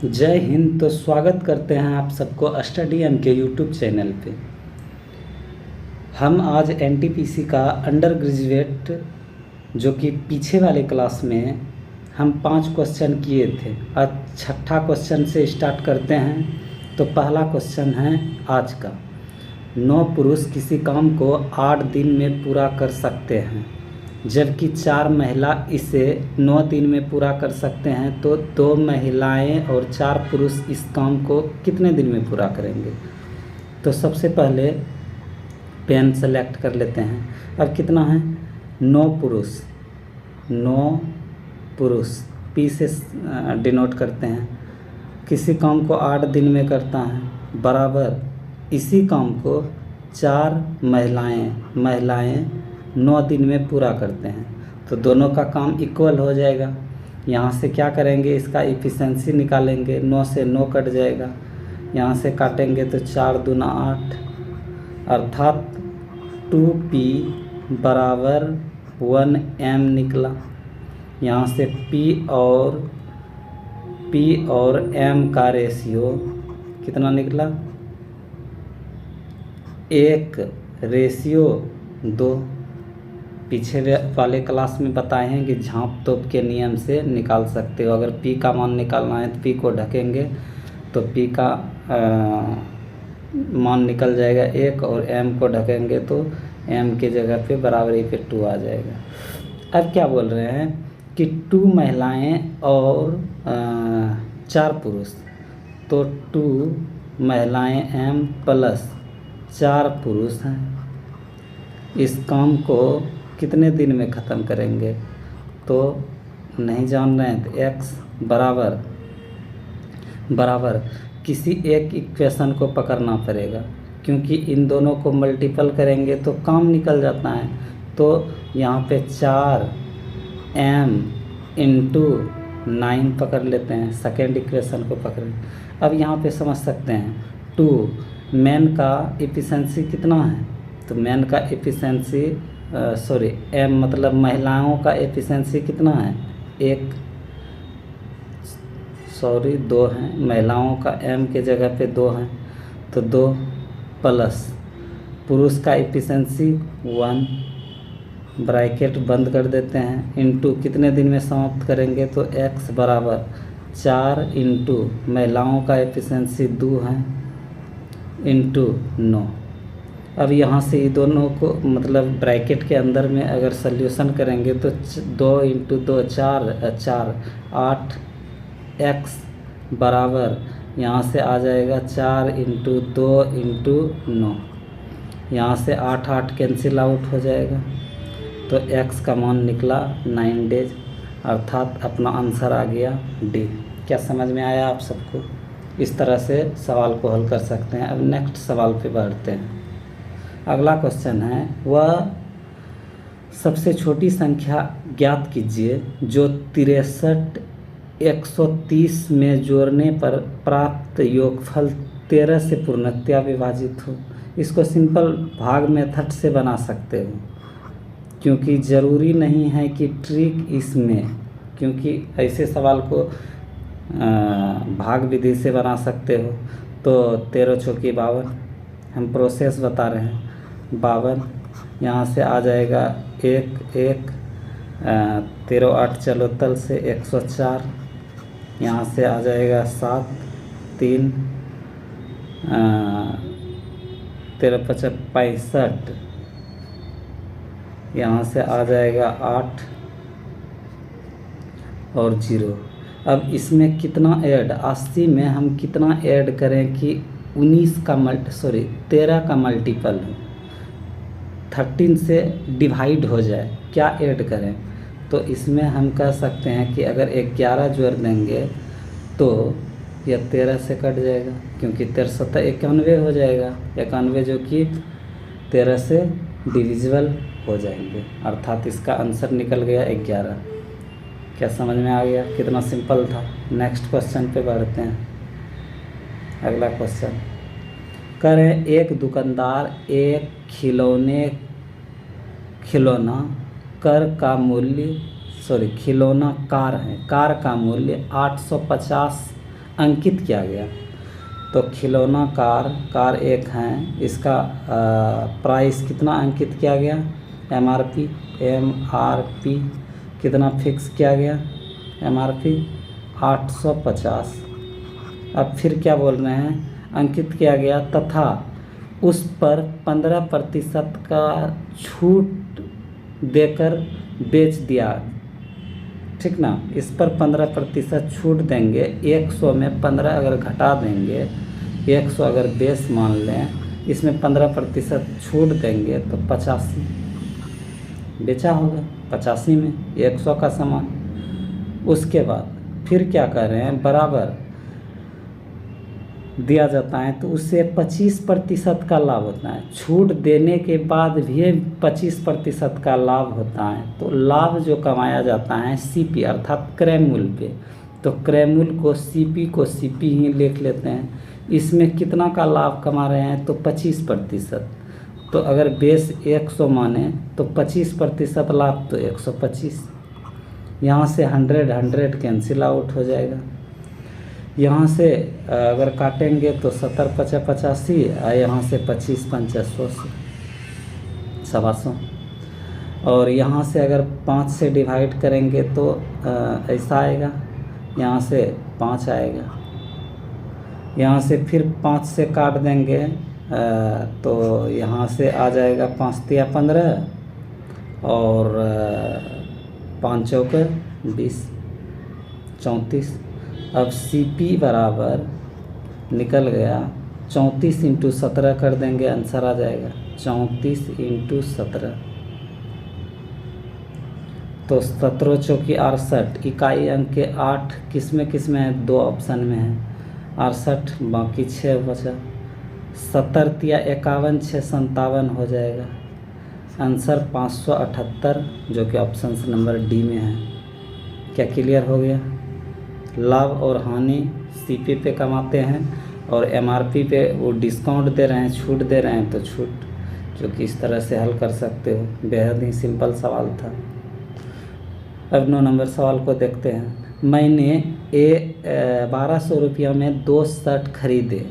जय हिंद। तो स्वागत करते हैं आप सबको स्टडी एम के यूट्यूब चैनल पे। हम आज एनटीपीसी का अंडर ग्रेजुएट जो कि पीछे वाले क्लास में हम 5 क्वेश्चन किए थे, आज छठा क्वेश्चन से स्टार्ट करते हैं। तो पहला क्वेश्चन है आज का, 9 पुरुष किसी काम को 8 दिन में पूरा कर सकते हैं जबकि 4 महिला इसे 9 दिन में पूरा कर सकते हैं, तो 2 महिलाएं और 4 पुरुष इस काम को कितने दिन में पूरा करेंगे। तो सबसे पहले पेन सेलेक्ट कर लेते हैं। अब कितना है, 9 पुरुष पी से डिनोट करते हैं। किसी काम को 8 दिन में करता है बराबर इसी काम को 4 महिलाएं 9 दिन में पूरा करते हैं, तो दोनों का काम इक्वल हो जाएगा। यहाँ से क्या करेंगे, इसका इफ़िशेंसी निकालेंगे। 9 से 9 कट जाएगा, यहाँ से काटेंगे तो 4 दूना 8, अर्थात 2p बराबर 1m निकला। यहाँ से p और m का रेशियो कितना निकला, 1:2। पीछे वाले क्लास में बताए हैं कि झाँप तोप के नियम से निकाल सकते हो। अगर p का मान निकालना है तो p को ढकेंगे तो p का मान निकल जाएगा 1, और m को ढकेंगे तो m के जगह पे बराबरी पे 2 आ जाएगा। अब क्या बोल रहे हैं कि 2 महिलाएं और 4 पुरुष, तो 2 महिलाएं m प्लस 4 पुरुष हैं, इस काम को कितने दिन में ख़त्म करेंगे। तो नहीं जान रहे हैं तो x बराबर किसी एक इक्वेशन को पकड़ना पड़ेगा, क्योंकि इन दोनों को मल्टीपल करेंगे तो काम निकल जाता है। तो यहाँ पे 4m इंटू 9 पकड़ लेते हैं, सेकेंड इक्वेशन को पकड़ें। अब यहाँ पे समझ सकते हैं 2 मैन का एफिशिएंसी कितना है, तो मैन का एफिशिएंसी m मतलब महिलाओं का एफिशिएंसी कितना है, 2 हैं। महिलाओं का m के जगह पे 2 हैं, तो 2 प्लस पुरुष का एफिशिएंसी 1, ब्रैकेट बंद कर देते हैं, इंटू कितने दिन में समाप्त करेंगे, तो x बराबर 4 इंटू महिलाओं का एफिशिएंसी 2 है इंटू 9। अब यहाँ से ये दोनों को मतलब ब्रैकेट के अंदर में अगर सल्यूशन करेंगे तो 2 इंटू 2 4 8, x बराबर यहाँ से आ जाएगा 4 इंटू 2 इंटू 9, यहाँ से 8 कैंसिल आउट हो जाएगा, तो x का मान निकला 9 डेज, अर्थात अपना आंसर आ गया D। क्या समझ में आया आप सबको। इस तरह से सवाल को हल कर सकते हैं। अब नेक्स्ट सवाल पे बढ़ते हैं। अगला क्वेश्चन है, वह सबसे छोटी संख्या ज्ञात कीजिए जो 63 130 में जोड़ने पर प्राप्त योगफल 13 से पूर्णतया विभाजित हो। इसको सिंपल भाग मेथड से बना सकते हो, क्योंकि ज़रूरी नहीं है कि ट्रिक इसमें, क्योंकि ऐसे सवाल को भाग विधि से बना सकते हो। तो 13 चौकी 52, हम प्रोसेस बता रहे हैं। 52 यहाँ से आ जाएगा 1 13 8 चलो तल से 104, यहाँ से आ जाएगा 7 3 13 5 65, यहाँ से आ जाएगा 8 और 0। अब इसमें कितना ऐड, 80 में हम कितना ऐड करें कि 13 का मल्टीपल हो, 13 से डिवाइड हो जाए, क्या ऐड करें। तो इसमें हम कह सकते हैं कि अगर 11 जोड़ देंगे तो यह 13 से कट जाएगा, क्योंकि 13 91 हो जाएगा, 91 जो कि 13 से डिविजिबल हो जाएंगे, अर्थात इसका आंसर निकल गया 11। क्या समझ में आ गया, कितना सिंपल था। नेक्स्ट क्वेश्चन पे बढ़ते हैं। अगला क्वेश्चन करें, एक दुकानदार एक खिलौना कार है, कार का मूल्य 850 अंकित किया गया। तो खिलौना कार एक है, इसका प्राइस कितना अंकित किया गया, MRP कितना फिक्स किया गया, MRP 850। अब फिर क्या बोल रहे हैं, अंकित किया गया तथा उस पर 15% का छूट देकर बेच दिया, ठीक ना। इस पर 15% छूट देंगे, 100 में 15 अगर घटा देंगे, 100 अगर बेस मान लें, इसमें 15% छूट देंगे तो 85 बेचा होगा, 85 में 100 का सामान। उसके बाद फिर क्या कर रहे हैं, बराबर दिया जाता है तो उससे 25% का लाभ होता है। छूट देने के बाद भी 25% का लाभ होता है। तो लाभ जो कमाया जाता है CP अर्थात क्रय मूल्य पे, तो क्रय मूल्य को CP ही लिख लेते हैं। इसमें कितना का लाभ कमा रहे हैं, तो 25%। तो अगर बेस 100 माने तो 25% लाभ तो 125। यहाँ से 100 कैंसिल आउट हो जाएगा। यहाँ से अगर काटेंगे तो 70 50 85, और यहाँ से 25 5 100 और यहाँ से अगर 5 से डिवाइड करेंगे तो ऐसा आएगा, यहाँ से 5 आएगा, यहाँ से फिर 5 से काट देंगे तो यहाँ से आ जाएगा 5 तिया 15 और 5 चौके 20 34। अब CP बराबर निकल गया 34 × 17 कर देंगे, आंसर आ जाएगा 34 × 17। तो 17 चौकी 68, इकाई अंक के 8 किस में है, 2 ऑप्शन में है, 68 बाकी 6 बचा। 70 तिया 51 6 57 हो जाएगा, आंसर 578 जो कि ऑप्शन नंबर D में है। क्या क्लियर हो गया। लाभ और हानि CP पे कमाते हैं और MRP पे वो डिस्काउंट दे रहे हैं, छूट दे रहे हैं, तो छूट जो कि इस तरह से हल कर सकते हो। बेहद ही सिंपल सवाल था। अब 9 नंबर सवाल को देखते हैं। मैंने 1200 रुपया में 2 शर्ट खरीदे।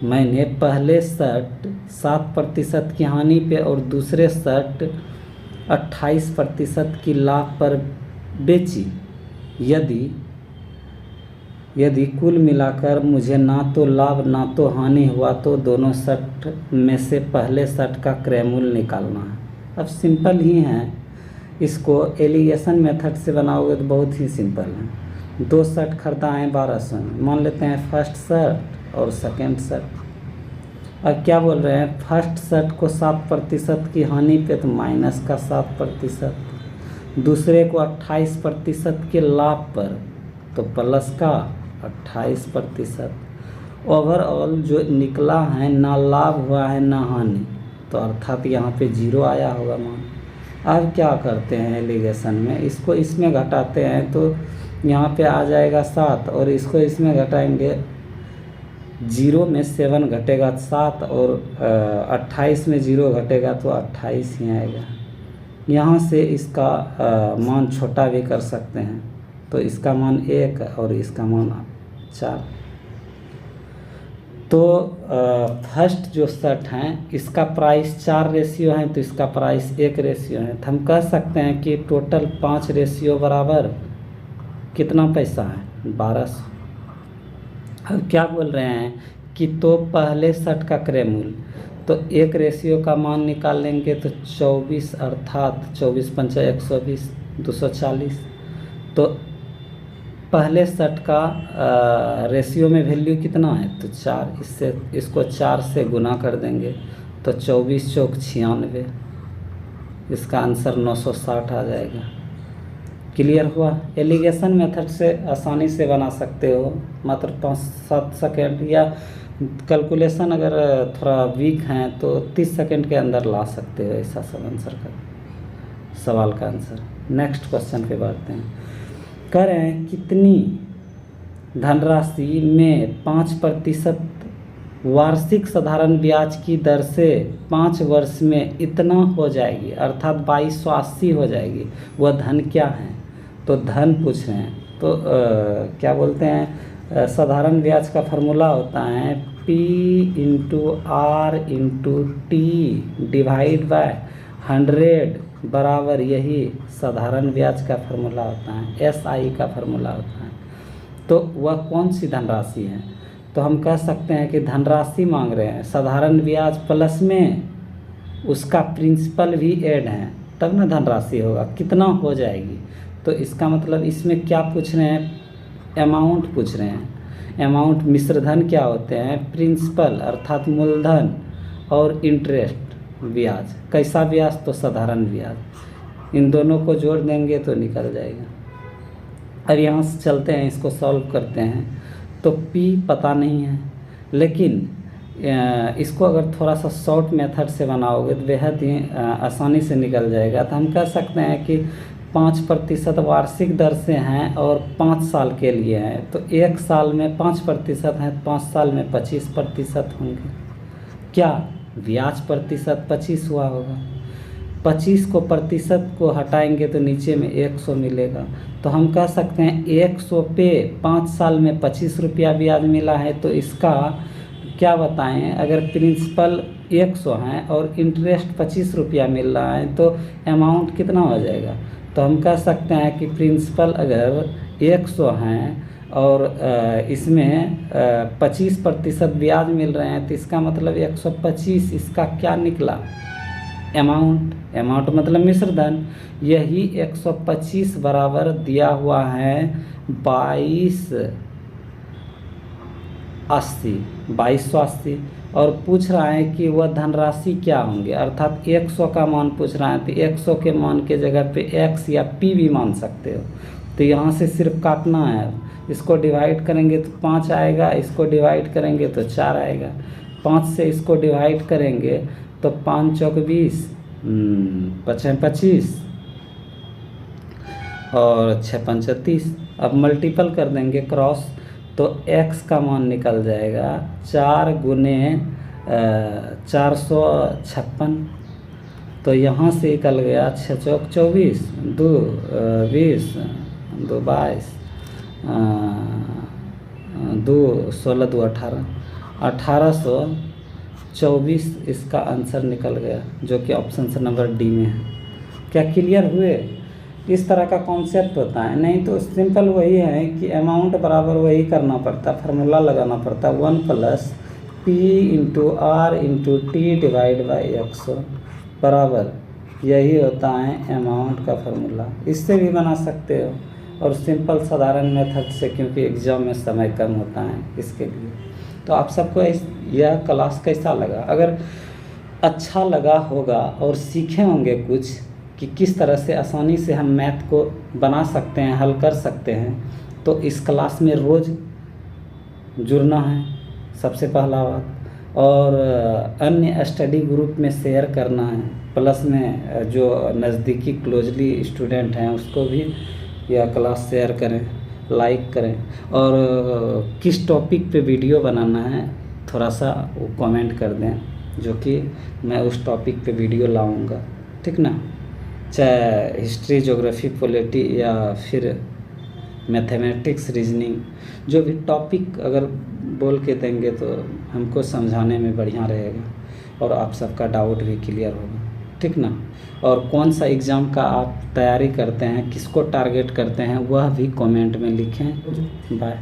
मैंने पहले शर्ट 7% की हानि पे और दूसरे शर्ट 28% की लाभ पर बेची। यदि कुल मिलाकर मुझे ना तो लाभ ना तो हानि हुआ तो दोनों शर्ट में से पहले शर्ट का क्रय मूल्य निकालना है। अब सिंपल ही है, इसको एलिगेशन मेथड से बनाओगे तो बहुत ही सिंपल है। 2 शर्ट खरीदा है 1200 में, मान लेते हैं फर्स्ट शर्ट और सेकेंड शर्ट। अब क्या बोल रहे हैं, फर्स्ट शर्ट को 7% की हानि पे तो माइनस का 7%, दूसरे को 28% के लाभ पर तो प्लस का 28%। ओवरऑल जो निकला है ना लाभ हुआ है ना हानि, तो अर्थात यहाँ पे 0 आया होगा मान। अब क्या करते हैं एलिगेशन में, इसको इसमें घटाते हैं तो यहाँ पे आ जाएगा 7 और इसको इसमें घटाएंगे, 0 में 7 घटेगा 7 और 28 में 0 घटेगा तो 28 ही आएगा। यहाँ से इसका मान छोटा भी कर सकते हैं, तो इसका मान 1 और इसका मान 4। तो फर्स्ट जो शर्ट हैं इसका प्राइस 4 रेशियो है तो इसका प्राइस 1 रेशियो है। तो हम कह सकते हैं कि टोटल 5 रेशियो बराबर कितना पैसा है, 1200। अब क्या बोल रहे हैं कि तो पहले शर्ट का क्रय मूल्य, तो 1 रेशियो का मान निकाल लेंगे तो 24 अर्थात 24 पंचा 120 240। तो पहले शर्ट का रेशियो में वैल्यू कितना है, तो 4, इसको 4 से गुना कर देंगे तो 24 चौक 96, इसका आंसर 960 आ जाएगा। क्लियर हुआ। एलिगेशन मेथड से आसानी से बना सकते हो, मात्र 5-7 सेकेंड, या कैलकुलेशन अगर थोड़ा वीक हैं तो 30 सेकेंड के अंदर ला सकते हो ऐसा सब आंसर का सवाल का आंसर। नेक्स्ट क्वेश्चन पे बढ़ते हैं। करें कितनी धनराशि में 5% वार्षिक साधारण ब्याज की दर से 5 वर्ष में इतना हो जाएगी, अर्थात 2280 हो जाएगी। वह धन क्या है, तो धन पूछ रहे हैं। तो क्या बोलते हैं, साधारण ब्याज का फार्मूला होता है P into R into T divide by 100 बराबर यही साधारण ब्याज का फार्मूला होता है, SI का फार्मूला होता है। तो वह कौन सी धनराशि है? तो हम कह सकते हैं कि धनराशि मांग रहे हैं साधारण ब्याज प्लस में उसका प्रिंसिपल भी ऐड है, तब ना धनराशि होगा। कितना हो जाएगी? तो इसका मतलब इसमें क्या पूछ रहे हैं? अमाउंट पूछ रहे हैं। अमाउंट मिश्रधन क्या होते हैं? प्रिंसिपल अर्थात मूलधन और इंटरेस्ट ब्याज। कैसा ब्याज? तो साधारण ब्याज। इन दोनों को जोड़ देंगे तो निकल जाएगा। अब यहाँ से चलते हैं, इसको सॉल्व करते हैं। तो P पता नहीं है, लेकिन इसको अगर थोड़ा सा शॉर्ट मेथड से बनाओगे तो बेहद ही आसानी से निकल जाएगा। तो हम कह सकते हैं कि 5% वार्षिक दर से हैं और 5 साल के लिए हैं। तो 1 साल में 5% है, 5 साल में 25% होंगे। क्या ब्याज प्रतिशत 25 हुआ होगा? 25 को प्रतिशत को हटाएंगे तो नीचे में 100 मिलेगा। तो हम कह सकते हैं 100 पे 5 साल में 25 रुपया ब्याज मिला है। तो इसका क्या बताएं, अगर प्रिंसिपल 100 है और इंटरेस्ट 25 रुपया मिल रहा है तो अमाउंट कितना हो जाएगा? तो हम कह सकते हैं कि प्रिंसिपल अगर 100 हैं और इसमें 25% ब्याज मिल रहे हैं तो इसका मतलब 125 इसका क्या निकला? अमाउंट। अमाउंट मतलब मिश्रधन। यही 125 बराबर दिया हुआ है 2280 और पूछ रहा है कि वह धनराशि क्या होंगे, अर्थात 100 का मान पूछ रहा है। तो 100 के मान के जगह पे x या p भी मान सकते हो। तो यहाँ से सिर्फ काटना है। इसको डिवाइड करेंगे तो 5 आएगा, इसको डिवाइड करेंगे तो 4 आएगा। 5 से इसको डिवाइड करेंगे तो 5 चौक 20, 5 25 और 6 पंच 30। अब मल्टीपल कर देंगे क्रॉस तो x का मान निकल जाएगा 4 गुने 456। तो यहाँ से निकल गया 6 चौक 24, 2 20, 2 22, 2 16, 2 18, 1824 इसका आंसर निकल गया, जो कि ऑप्शन से नंबर डी में है। क्या क्लियर हुए? इस तरह का कॉन्सेप्ट होता है। नहीं तो सिंपल वही है कि अमाउंट बराबर वही करना पड़ता, फार्मूला लगाना पड़ता 1 + P into R into T divide by 100 बराबर यही होता है अमाउंट का फार्मूला। इससे भी बना सकते हो और सिंपल साधारण मेथड से, क्योंकि एग्ज़ाम में समय कम होता है इसके लिए। तो आप सबको यह क्लास कैसा लगा? अगर अच्छा लगा होगा और सीखे होंगे कुछ कि किस तरह से आसानी से हम मैथ को बना सकते हैं, हल कर सकते हैं, तो इस क्लास में रोज़ जुड़ना है सबसे पहला बात, और अन्य स्टडी ग्रुप में शेयर करना है। प्लस में जो नज़दीकी क्लोजली स्टूडेंट हैं उसको भी यह क्लास शेयर करें, लाइक करें, और किस टॉपिक पे वीडियो बनाना है थोड़ा सा वो कमेंट कर दें, जो कि मैं उस टॉपिक पे वीडियो लाऊंगा, ठीक ना। चाहे हिस्ट्री, ज्योग्राफी, पॉलिटी या फिर मैथमेटिक्स, रीजनिंग, जो भी टॉपिक अगर बोल के देंगे तो हमको समझाने में बढ़िया रहेगा और आप सबका डाउट भी क्लियर होगा, ठीक ना। और कौन सा एग्ज़ाम का आप तैयारी करते हैं, किसको टारगेट करते हैं, वह भी कमेंट में लिखें। बाय।